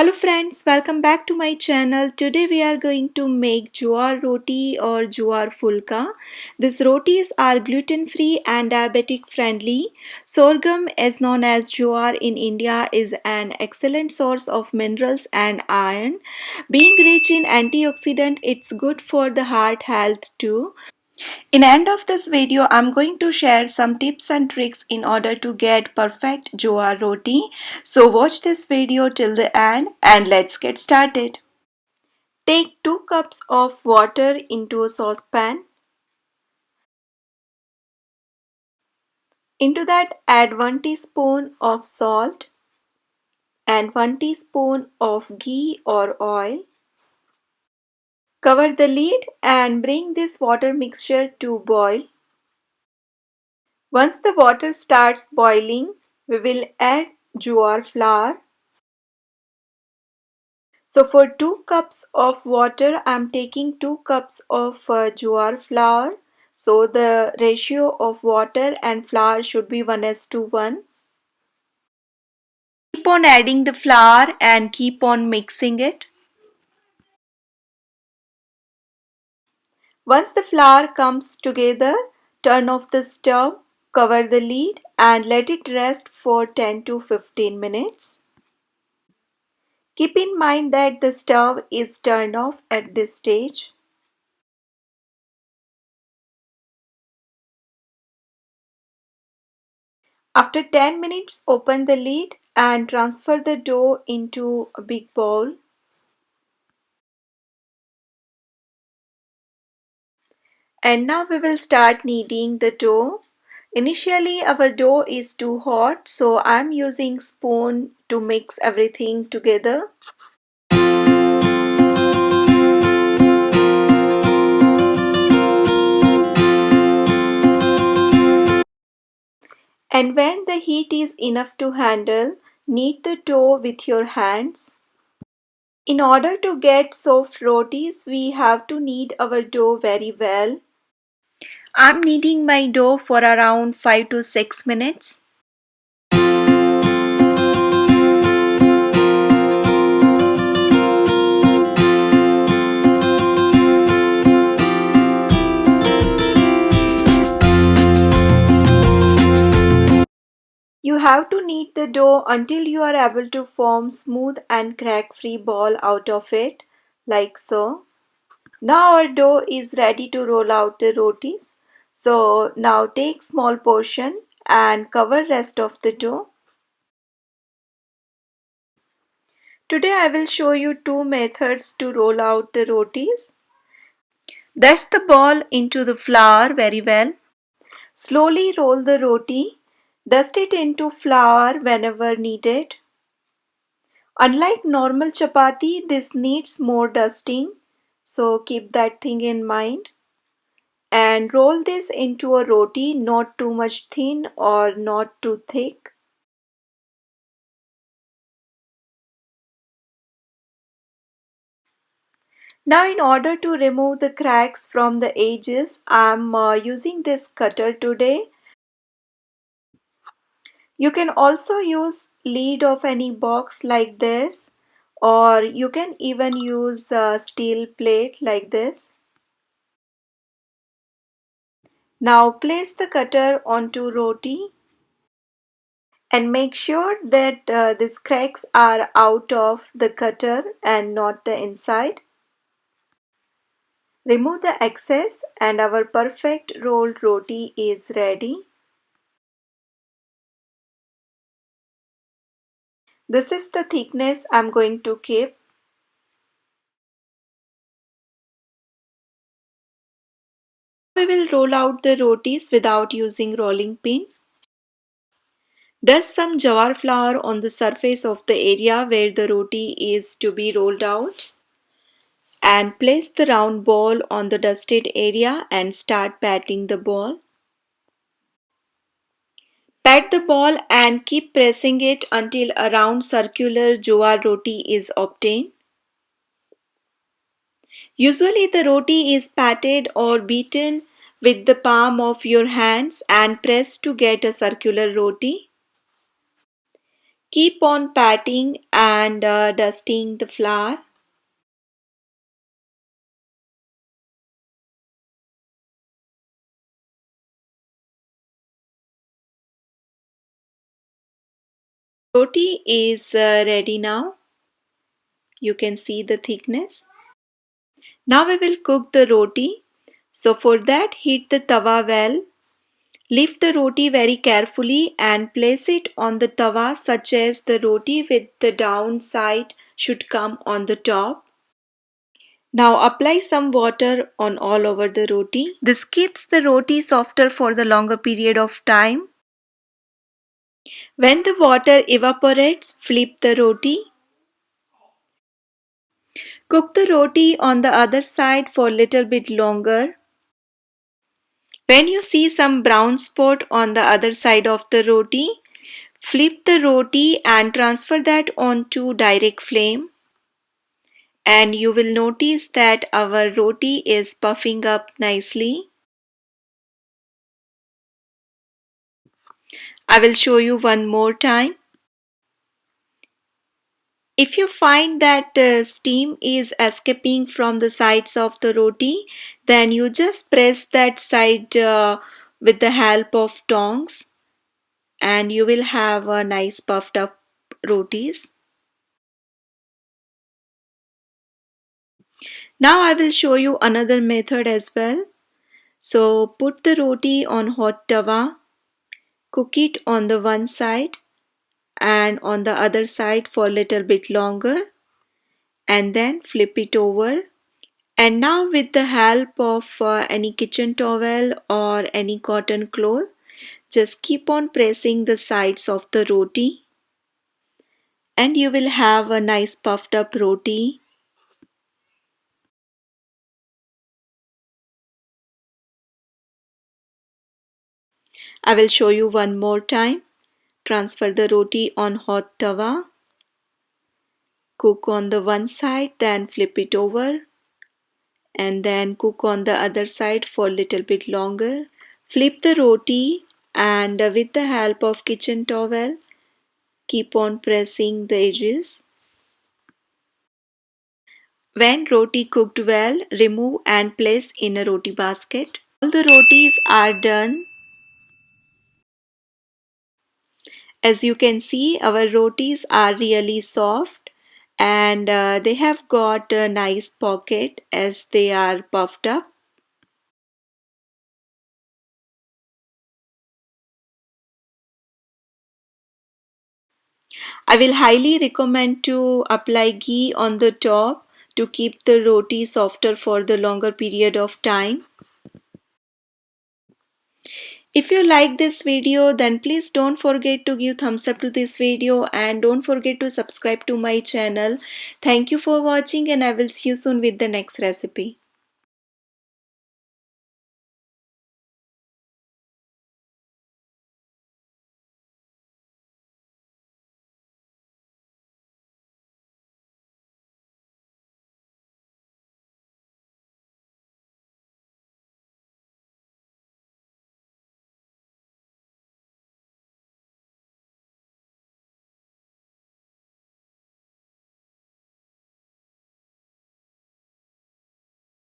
Hello friends, welcome back to my channel. Today we are going to make Jowar roti or Jowar Phulka. These rotis are gluten free and diabetic friendly. Sorghum, as known as Jowar in India, is an excellent source of minerals and iron. Being rich in antioxidant, it's good for the heart health too. In the end of this video, I'm going to share some tips and tricks in order to get perfect jowar roti. So watch this video till the end and let's get started. Take 2 cups of water into a saucepan. Into that add 1 teaspoon of salt and 1 teaspoon of ghee or oil. Cover the lid and bring this water mixture to boil. Once the water starts boiling, we will add jowar flour. So for 2 cups of water, I am taking 2 cups of jowar flour. So the ratio of water and flour should be 1:1. Keep on adding the flour and keep on mixing it. Once the flour comes together, turn off the stove, cover the lid and let it rest for 10 to 15 minutes. Keep in mind that the stove is turned off at this stage. After 10 minutes, open the lid and transfer the dough into a big bowl. And now we will start kneading the dough. Initially our dough is too hot, so I am using spoon to mix everything together. And when the heat is enough to handle, knead the dough with your hands. In order to get soft rotis, we have to knead our dough very well. I'm kneading my dough for around 5 to 6 minutes. You have to knead the dough until you are able to form smooth and crack-free ball out of it, like so. Now our dough is ready to roll out the rotis. So now take small portion and cover rest of the dough. Today I will show you 2 methods to roll out the rotis. Dust the ball into the flour very well. Slowly roll the roti. Dust it into flour whenever needed. Unlike normal chapati, this needs more dusting, so keep that thing in mind. And roll this into a roti, not too much thin or not too thick. Now in order to remove the cracks from the edges, I am using this cutter today. You can also use lid of any box like this, or you can even use a steel plate like this. Now place the cutter onto roti and make sure that these cracks are out of the cutter and not the inside. Remove the excess and our perfect rolled roti is ready. This is the thickness I'm going to keep. We will roll out the rotis without using rolling pin. Dust some jowar flour on the surface of the area where the roti is to be rolled out. And place the round ball on the dusted area and start patting the ball. Pat the ball and keep pressing it until a round circular jowar roti is obtained. Usually the roti is patted or beaten with the palm of your hands and pressed to get a circular roti. Keep on patting and dusting the flour. Roti is ready now. You can see the thickness. Now we will cook the roti. So for that, heat the tawa well. Lift the roti very carefully and place it on the tawa such as the roti with the downside should come on the top. Now apply some water on all over the roti. This keeps the roti softer for the longer period of time. When the water evaporates, flip the roti. Cook the roti on the other side for a little bit longer. When you see some brown spot on the other side of the roti, flip the roti and transfer that onto direct flame. And you will notice that our roti is puffing up nicely. I will show you one more time. If you find that steam is escaping from the sides of the roti, then you just press that side with the help of tongs and you will have a nice puffed up rotis. Now I will show you another method as well. So put the roti on hot tawa, cook it on the one side and on the other side for a little bit longer and then flip it over. And now with the help of any kitchen towel or any cotton cloth, just keep on pressing the sides of the roti and you will have a nice puffed up roti. I will show you one more time. Transfer the roti on hot tawa. Cook on the one side, then flip it over and then cook on the other side for a little bit longer. Flip the roti and with the help of kitchen towel, keep on pressing the edges. When roti cooked well, remove and place in a roti basket. All the rotis are done. As you can see, our rotis are really soft and they have got a nice pocket as they are puffed up. I will highly recommend to apply ghee on the top to keep the roti softer for the longer period of time. If you like this video, then please don't forget to give thumbs up to this video and don't forget to subscribe to my channel. Thank you for watching and I will see you soon with the next recipe.